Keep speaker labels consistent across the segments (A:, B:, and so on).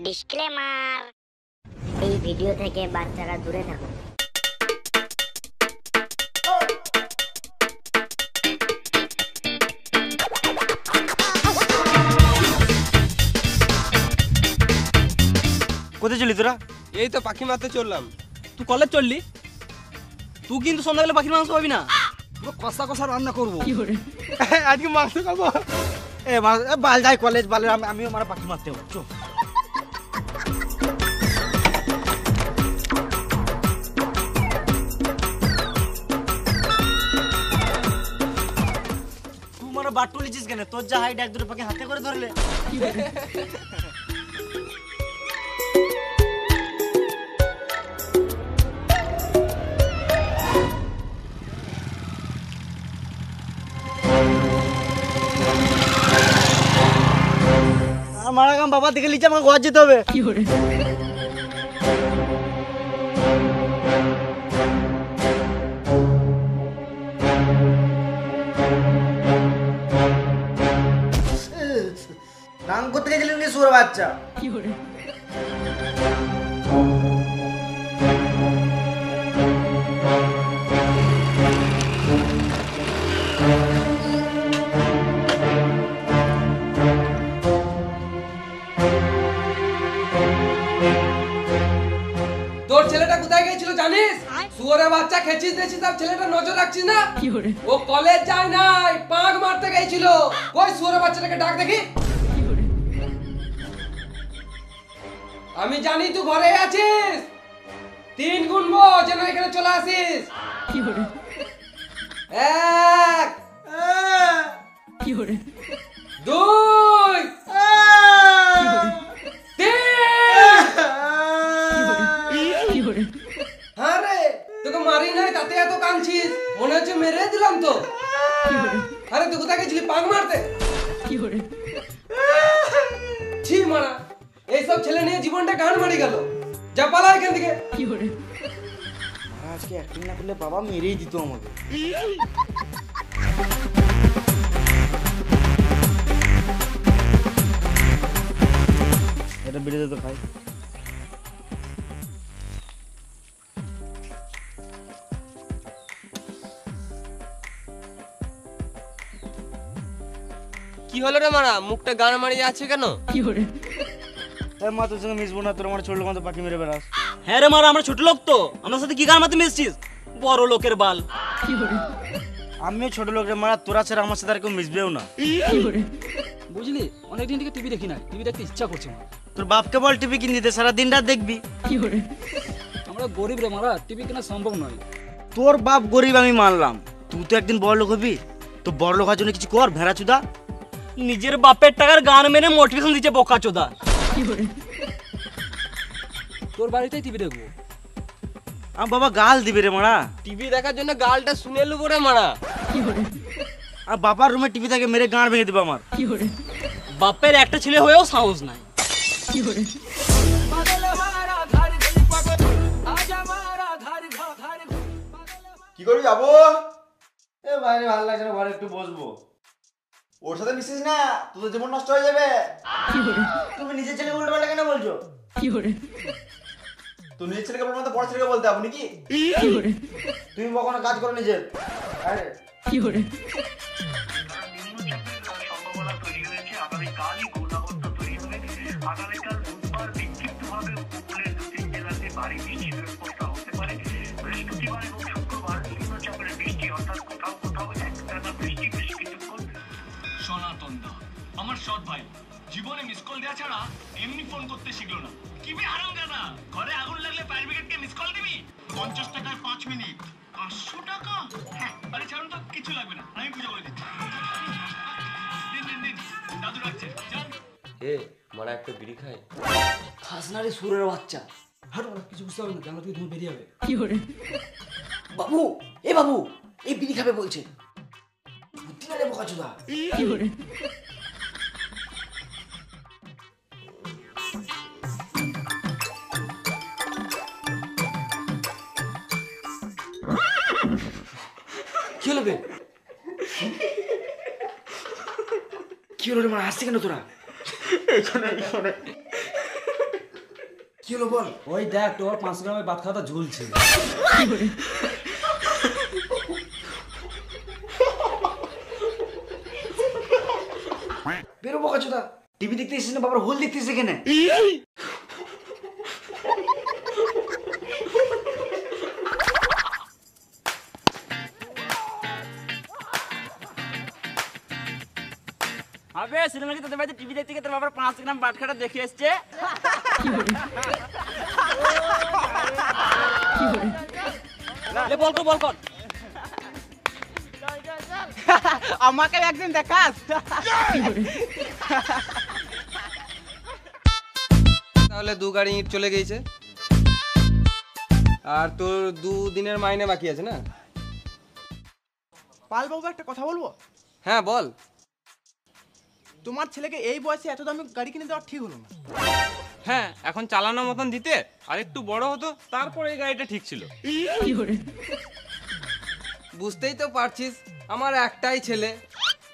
A: Disclaimer, এই video থেকে বাচ্চারা দূরে থাকুন।
B: কোথায় চলি তোরা?
C: এই তো পাখি মারতে চললাম।
B: তুই কলেজ চললি? তুই কিন্তু সন্ধ্যাবেলা পাখির মাংস পাবি না।
D: কষা কষা রান্না করবো
C: আজকে মাংস খাবো।
B: বাল যাই কলেজ বালের, আমিও মানে পাখি মারতে হবো। চো তুই মানে বাট তুলেছিস কেন? তোর যা হাইট এক দুটো পাখি হাতে করে ধরলে। মারা কাম বাবা দেখে লিচে আমাকে ঘর যেতে হবে। গান করতে গেছিলেন কি সুর বাচ্চা?
C: তোর ছেলেটা কোথায় গেছিল জানিস? শুয়োরের বাচ্চা খেছিস দিয়েছিস, তার ছেলেটা নজর রাখছিস না? ও কলেজ যায় নাই, পাক মারতে গেছিল। কই শুয়োরের বাচ্চাটাকে ডাক দেখি। আমি জানি তুই ঘরে আছিস। 3 গুনবো যেন এখানে চলে আসিস। 1 2 3 হ্যাঁ রে, তোকে মারি নাই তাতে এত কাঁদছিস, মনে হচ্ছে মেরে দিলাম তো। আরে তুই কোথায় গেছিলি পাক মারতে? ছি মারা, এইসব ছেলে নিয়ে জীবনটা গান মারি গেল। যা পালা এখান থেকে।
B: আজকে অ্যাক্টিং না করলে বাবা মেরেই দিত আমাকে। এটা বেড়ে যেত খাই।
C: কি হলো রে মারা, মুখটা গান মারি যাচ্ছে কেন?
B: মা তোর সঙ্গে মিশবো না, তোর আমার ছোট লোক মতো পাখি মেরে বেড়াস।
E: হ্যাঁ রে মারা, আমরা ছোট লোক তো, আমার সাথে কি গান মারতে মিশছিস? বড় লোকের বাল।
B: আমিও ছোট লোক রে মারা, তোরা ছাড়া আমার সাথে আর কেউ মিশবেও না।
D: বুঝলি, অনেকদিন থেকে টিভি দেখি না, টিভি দেখতে ইচ্ছা করছে না।
B: তোর বাপকে বল টিভি কিনে দিতে, সারা দিন রাত দেখবি।
D: আমরা গরিব রে মারা, টিভি কেনা সম্ভব নয়।
B: তোর বাপ গরিব আমি মানলাম, তুই তো একদিন বড় লোক হবি। তো বড় লোক হওয়ার জন্য কিছু কর, ভেড়া চুদা।
E: নিজের বাপের টাকার গান মেনে মোটিভেশন দিচ্ছে বোকা চোদা।
D: তোর বাড়িতেই টিভি দেখবো।
B: আমার বাবা গাল দিবে রে মারা।
C: টিভি দেখার জন্য গালটা শুনে লুবো রে মারা।
B: আর বাবার রুমে টিভি থাকে, মেরে গাঁড় ভেঙে দিবে আমার।
E: বাপের একটা ছেলে হয়েও সাহস নাই।
F: কি করবি যাবো?
B: এ বাইরে ভালো লাগছে না, ঘরে একটু বসবো।
F: ওর সাথে মিশিস না, তোদের জীবন নষ্ট হয়ে যাবে।
B: তুমি নিজের ছেলে উল্টো পাল্টা কেন বলছো?
F: তুই নিজের ছেলেকে বলবো না তো বড় ছেলেকে বলতে হবে নাকি?
B: তুমি কখনো কাজ করো নিজের? আরে
G: আগামীকাল বুধবার বিক্ষিপ্তভাবে উপকূলের 2-3 জেলাতে ভারী বৃষ্টির ব্যবস্থা হতে পারে। বৃহস্পতিবার এবং শুক্রবার নিম্নচাপের বৃষ্টি, অর্থাৎ কোথাও কোথাও একটানা বৃষ্টি বেশ কিছুক্ষণ।
H: সনাতন দা, আমার সৎ ভাই, জীবনে মিস কল দেওয়া ছাড়া এমনি ফোন করতে শিখলো না। কি বে হারাম দাদা, ঘরে আগুন লাগলে ফায়ার ব্রিগেডকে মিস কল দিবি? 50 টাকায় 5 মিনিট, 500 টাকা? হ্যাঁ, আরে ছাড়ুন তো, কিছু লাগবে না, আমি পূজা করে দিচ্ছি। দিন দাদু রাখছে, যান।
C: এ মারা একটা বিড়ি খাই।
D: খাস না রে সুরের বাচ্চা। হাঁটো না, কিছু বুঝতে হবে না, জানলা থেকে তুমি বেরিয়ে যাবে। বাবু, এ বাবু, এই বিড়ি খাবে বলছে। বুদ্ধি না রে বোকা চোদা। কি হলো বে? কি হলো রে, মানে হাসছি কেন তোরা?
C: কি হলো বল?
E: ওই দেখ তোর 500 গ্রামের ভাত খাওয়াটা ঝুলছে।
D: বেরোবো কাচুদা, টিভি দেখতে এসেছিস না বাবার হোল দেখতে এসেছে এখানে?
E: আবে সিনেমা কি তোদের বাড়িতে টিভি দেখতে গিয়ে তোর বাবার 5 গ্রাম ভাত খাওয়াটা দেখে এসছে? লে বল কর। আমাকে একদিন দেখাস।
C: তাহলে 2 গাড়ি ইট চলে গেছে, আর তোর 2 দিনের মাইনে বাকি আছে না?
I: পাল বাবু একটা কথা বলবো?
C: হ্যাঁ বল।
I: তোমার ছেলেকে এই বয়সে এত দামি গাড়ি কিনে দেওয়া ঠিক হলো না।
H: হ্যাঁ, এখন চালানোর মতন দিতে আর একটু বড় হতো, তারপরে এই গাড়িটা ঠিক ছিল।
C: বুঝতেই তো পারছিস, আমার একটাই ছেলে,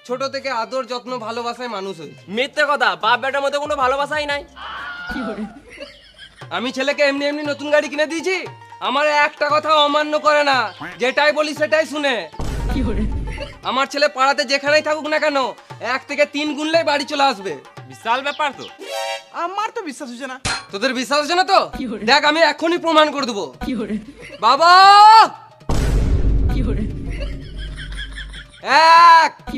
C: ছোট থেকে আদর যত্ন ভালোবাসায় মানুষ হয়েছে।
E: মিথ্যে কথা, বাপ বেটার মধ্যে কোনো ভালোবাসাই নাই।
C: আমি ছেলেকে এমনি এমনি নতুন গাড়ি কিনে দিয়েছি? আমার একটা কথা অমান্য করে না, যেটাই বলি সেটাই শুনে। আমার ছেলে পাড়াতে যেখানেই থাকুক না কেন 1 থেকে 3 গুনলেই বাড়ি চলে আসবে।
H: বিশাল ব্যাপার তো।
I: আমার তো বিশ্বাস হচ্ছে না।
C: তোদের বিশ্বাস হচ্ছে না তো? দেখ আমি এখনই প্রমাণ করে দেবো। বাবা 1 2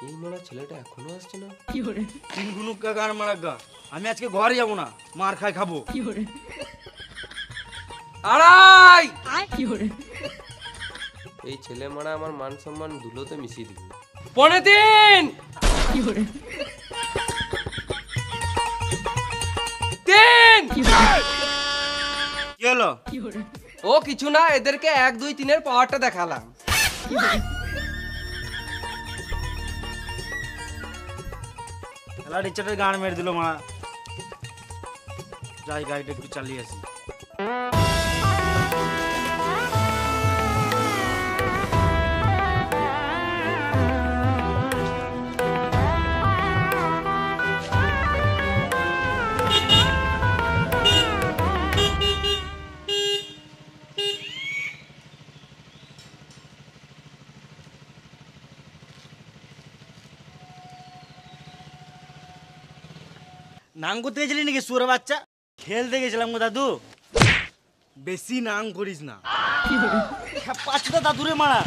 C: এই মারা ছেলেটা এখনো আসছে না।
B: তিন গুনুকা গান মারাগা, আমি আজকে ঘরে যাবো না, মার খাবো।
C: 2.5 এই ছেলে মারা আমার মান সম্মান ধুলোতে মিশিয়ে দিবে। 3.5 3
B: কি হলো?
C: ও কিছু না, এদেরকে 1 2 3 এর পাওয়ারটা দেখালাম।
B: খেলার ইচ্ছাটা গান মেরে দিল মা। যাই গাড়িটা একটু চালিয়ে আসি। নাং করতে গেছিলি নাকি সুরে বাচ্চা? খেলতে গেছিলাম গো দাদু। বেশি নাং করিস না, পাঁচটা দাদুরে মারা।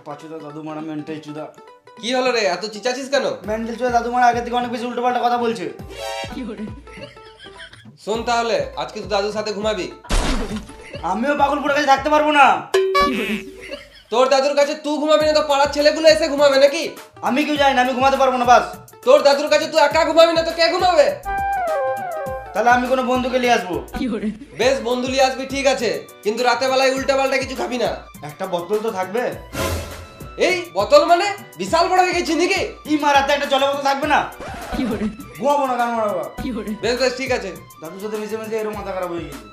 B: পাঁচটা দাদু মারা মেন্টাল চুদা।
C: কি হলো রে, এত চিচাছিস কেন?
B: মেন্টাল চুদা দাদু মারা আগে থেকে অনেক বেশি উল্টোপাল্টা কথা বলছে।
C: শোন তাহলে, আজকে তো দাদুর সাথে ঘুমাবি।
B: আমিও পাগলপুরের কাছে থাকতে পারবো না।
C: তোর দাদুর কাছে তুই ঘুমাবি না তো পাড়ার ছেলেগুলো এসে ঘুমাবে নাকি?
B: আমি কেউ জানি না, আমি ঘুমাতে পারবো না বাস।
C: তোর দাদুর কাছে তুই একা ঘুমাবি না তো কে ঘুমাবে?
B: তাহলে আমি কোনো বন্ধুকে নিয়ে আসবো।
C: বেশ, বন্ধু নিয়ে আসবি ঠিক আছে, কিন্তু রাতে বেলায় উল্টা পাল্টা কিছু খাবি না।
B: একটা বোতল তো থাকবে।
C: এই বোতল মানে বিশাল বড় হয়ে গেছি নাকি?
B: ই মারাতে একটা জলের বোতল থাকবে না? ঘুমাবো না, গান মারাবো।
C: বেশ বেশ ঠিক আছে।
B: দাদুর সাথে মিশে মিশে এরকম মাথা খারাপ হয়ে গেছে।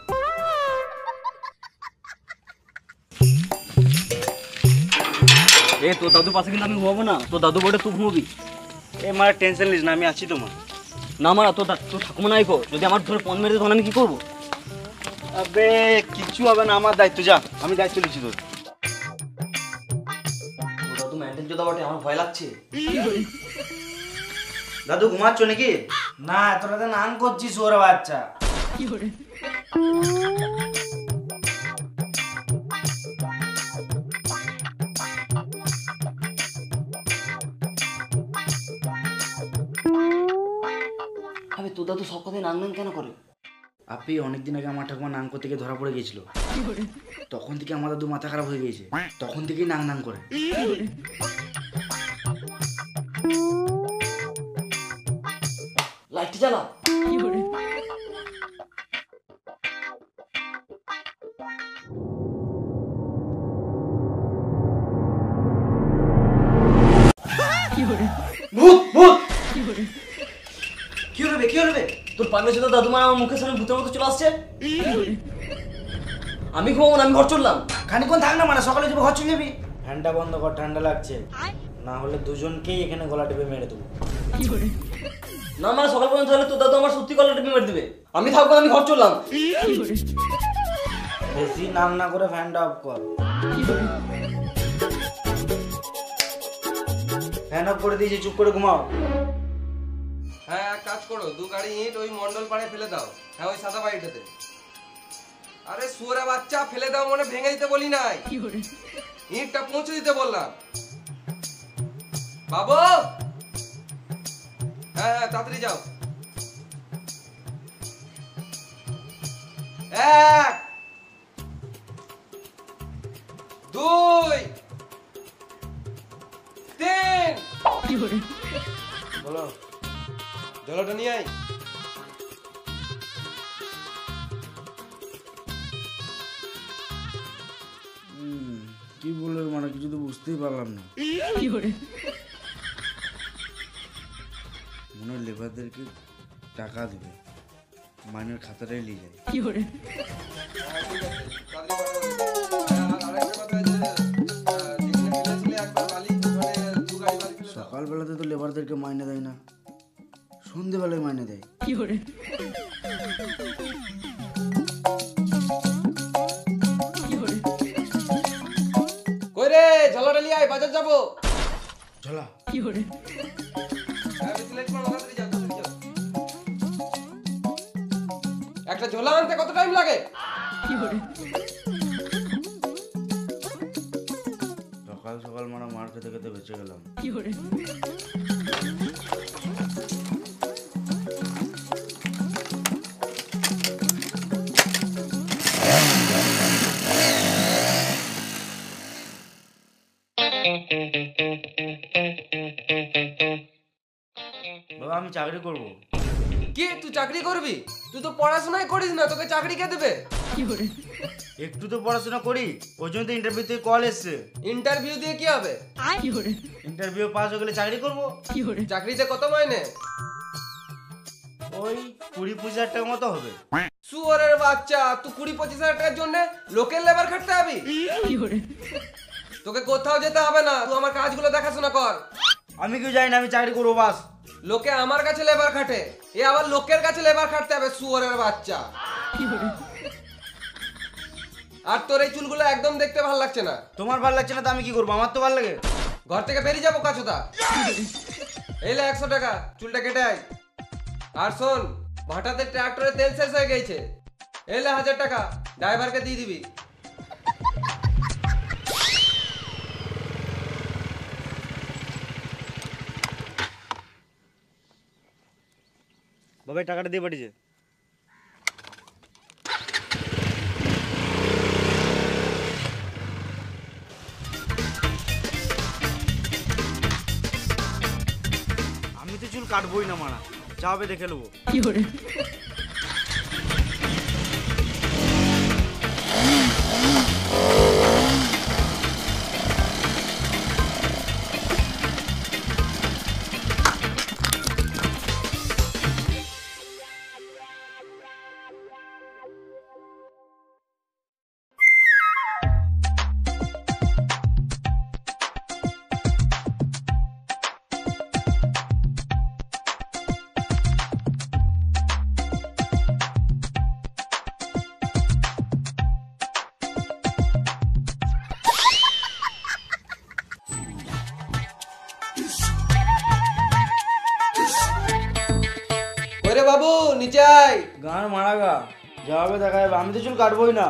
E: এ তোর দাদু পাশে কিন্তু আমি ঘুমাবো না, তোর দাদু বড়ে তুই ঘুমাবি।
B: এ মারা টেনশন নিস না, আমি আছি তো মা।
E: না মারা তোর ঠাকুমা নাই কো, যদি আমার ধরে ফোন মেরে দিত তখন আমি কি করবো?
B: আবে কিচ্ছু হবে না, আমার দায়িত্ব। যা, আমি দায়িত্ব নিচ্ছি তোর।
D: দাদু মেন্টাল চোদা বটে, আমার ভয় লাগছে।
B: দাদু ঘুমাচ্ছ নাকি? না, তোরা তো নান করছিস ওর বাচ্চা।
D: আবে তোর দাদু সব কথায় নাং নাং কেন করে?
B: আপনি অনেকদিন আগে আমার ঠাকুমা নাং করতে গিয়ে ধরা পড়ে গেছিল। তখন থেকে আমার দাদু মাথা খারাপ হয়ে গেছে, তখন থেকেই নাং নাং করে।
D: লাইটটা জ্বালা।
B: ভূত ভূত! কি হলো
D: হলো কি হলো?
E: তোর পাঙ্গে ছিল দাদু মা আমার মুখের সামনে ভূতের মতো চলে আসছে। আমি ঘুমাবো না, আমি ঘর চললাম।
D: খানিকক্ষণ থাক না, মানে সকালে যাবো, ঘর চলে যাবি।
B: ফ্যানটা বন্ধ কর, ঠান্ডা লাগছে। না হলে দুজনকেই এখানে গলা টিপে মেরে দেবো।
E: না মানে সকাল পর্যন্ত হলে তো দাদু আমার সত্যি কলার টিপে মেরে দেবে। আমি থাকবো না, আমি ঘর চললাম।
B: বেশি নাম না করে ফ্যানটা অফ কর। ফ্যান অফ করে দিয়েছি, চুপ করে ঘুমাও।
C: হ্যাঁ এক কাজ করো, 2 গাড়ি ইট ওই মন্ডল পাড়ে ফেলে দাও। হ্যাঁ ওই সাদা বাড়িটাতে। আরে শুয়োরের বাচ্চা, ফেলে দাও মানে ভেঙে দিতে বলি নাই, ইটটা পৌঁছে দিতে বললাম। বাবু হ্যাঁ হ্যাঁ তাড়াতাড়ি যাও। 1 2 3
B: বলো।
C: জলটা নিয়ে আয়।
B: কি বললো মানে কিছু তো বুঝতেই পারলাম না। মনে হয় লেবারদেরকে টাকা দেবে, মাইনের খাতাটাই নিয়ে যায়। সকালবেলাতে তো লেবারদেরকে মাইনে দেয় না, সন্ধেবেলায় মাইনে দেয়।
C: কই রে, ঝোলাটা নিয়ে আয়, বাজার যাবো।
B: ঝোলা
C: হ্যাঁ, বেশি লেট করো না, তাড়াতাড়ি যাও, তাড়াতাড়ি যাও। একটা ঝোলা আনতে কত টাইম লাগে?
B: সকাল সকাল মানে মার খেতে খেতে বেঁচে গেলাম। বাবা আমি চাকরি করব।
C: কি তুই চাকরি করবি? তুই তো পড়াশোনাই করিস না, তোকে চাকরি কে দেবে?
B: একটু তো পড়াশোনা করি, ওই জন্য তো ইন্টারভিউ থেকে কল এসছে।
C: ইন্টারভিউ দিয়ে কি হবে?
B: ইন্টারভিউ পাস হয়ে গেলে চাকরি করব।
C: চাকরিতে কত মাইনে?
B: ওই 20-25 টাকা মতো হবে।
C: শুয়োরের বাচ্চা, তুই 20-25 হাজার টাকার জন্য লোকের লেবার খাটতে হবি? তোকে কোথাও যেতে হবে না, তুই আমার কাজগুলো দেখাশোনা কর।
B: আমি কেউ জানি না, আমি চাকরি করবো বাস।
C: লোকে আমার কাছে লেবার খাটে, এ আবার লোকের কাছে লেবার খাটতে হবে, শুয়োরের বাচ্চা। আর তোর এই চুলগুলো একদম দেখতে ভালো লাগছে না।
B: তোমার ভালো লাগছে না তো আমি কি করবো, আমার তো ভালো লাগে।
C: ঘর থেকে বেরিয়ে যাবো কাছুদা। এলে 100 টাকা, চুলটা কেটে আয়। আর শোন, ভাটাতে ট্রাক্টরে তেল শেষ হয়ে গেছে, এলে 1000 টাকা ড্রাইভারকে দিয়ে দিবি।
B: বাবা টাকাটা দিয়ে পাঠিয়েছে। আমি তো চুল কাটবোই না মারা, যা হবে দেখে নেবো।
C: ওরে বাবু নিচে আয়।
B: গান মারা গা, যা হবে দেখা যাবে, আমি তো চুল কাটবোই না।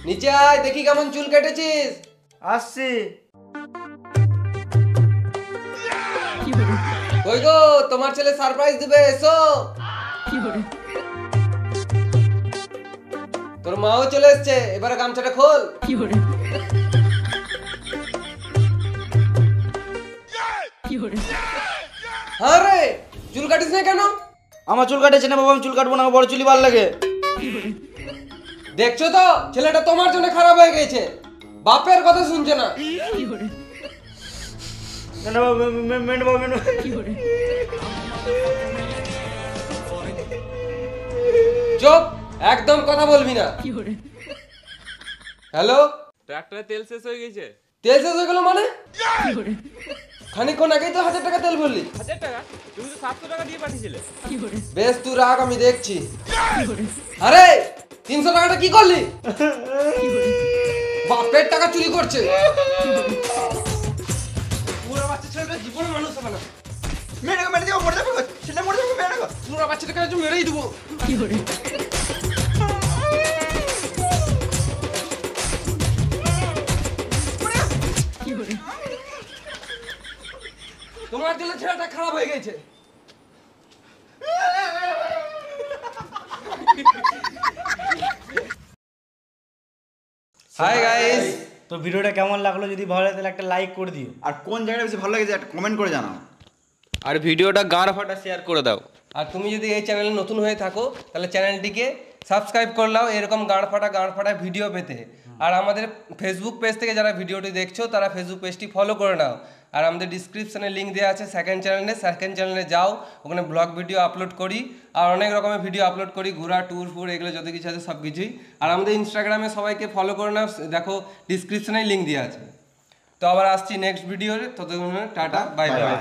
C: নিচে আয়, দেখি কেমন চুল কেটেছিস।
B: আসছি।
C: কই গো, তোমার ছেলে সারপ্রাইজ দিবে, এসো। তোর মাও চলে এসছে, এবারে গামছাটা খোল। আরে চুল কাটিস না কেন?
B: আমার চুল কাটেছে না বাবা, আমি চুল কাটবো না, আমার বড় চুলই ভালো লাগে।
C: দেখছো তো ছেলেটা তোমার জন্য খারাপ হয়ে গেছে, বাপের কথা শুনছে না।
B: না না মেন বাবু মেন
C: চুপ, একদম কথা বলবি না। হ্যালো,
J: ট্রাক্টরে তেল শেষ হয়ে গেছে।
C: তেল শেষ হয়ে গেল মানে? খানিকক্ষণ আগেই তো 1000 টাকা তেল ভরলি।
J: 1000 টাকা? তুমি তো 700 টাকা দিয়ে পাঠিয়েছিলে।
C: বেশ, তুই রাখ, আমি দেখছি। আরে 300 টাকাটা কি করলি? বাপের টাকা চুরি করছে। পুরো বাচ্চা ছেলেটা জীবনে মানুষ হবে না।
F: মেরে দিও, মরে যাবে, ছেলে মরে যাবে, মেরে দাও।
C: পুরো বাচ্চাটাকে আজ মেরেই দেবো। তোমার জন্য ছেলেটা খারাপ হয়ে গেছে। হাই গাইস,
B: তো ভিডিওটা কেমন লাগলো? যদি ভালো লাগে তাহলে একটা লাইক করে দিও।
F: আর কোন জায়গাটা বেশি ভালো লেগেছে একটা কমেন্ট করে জানাও।
J: আর ভিডিওটা গাঁড় ফাটা শেয়ার করে দাও।
C: আর তুমি যদি এই চ্যানেলে নতুন হয়ে থাকো তাহলে চ্যানেলটিকে সাবস্ক্রাইব করে নাও এরকম গাঁড় ফাটা ভিডিও পেতে। আর আমাদের ফেসবুক পেজ থেকে যারা ভিডিওটি দেখছো তারা ফেসবুক পেজটি ফলো করে নাও। আর আমাদের ডিসক্রিপশনে লিঙ্ক দেওয়া আছে সেকেন্ড চ্যানেলে যাও, ওখানে ব্লগ ভিডিও আপলোড করি আর অনেক রকমের ভিডিও আপলোড করি, ঘোরা ট্যুর ফুর এগুলো যত কিছু আছে সব কিছুই। আর আমাদের ইনস্টাগ্রামে সবাইকে ফলো করে নাও, দেখো ডিসক্রিপশনেই লিঙ্ক দেওয়া আছে। তো আবার আসছি নেক্সট ভিডিওতে, ততক্ষণ টাটা, বাই বাই।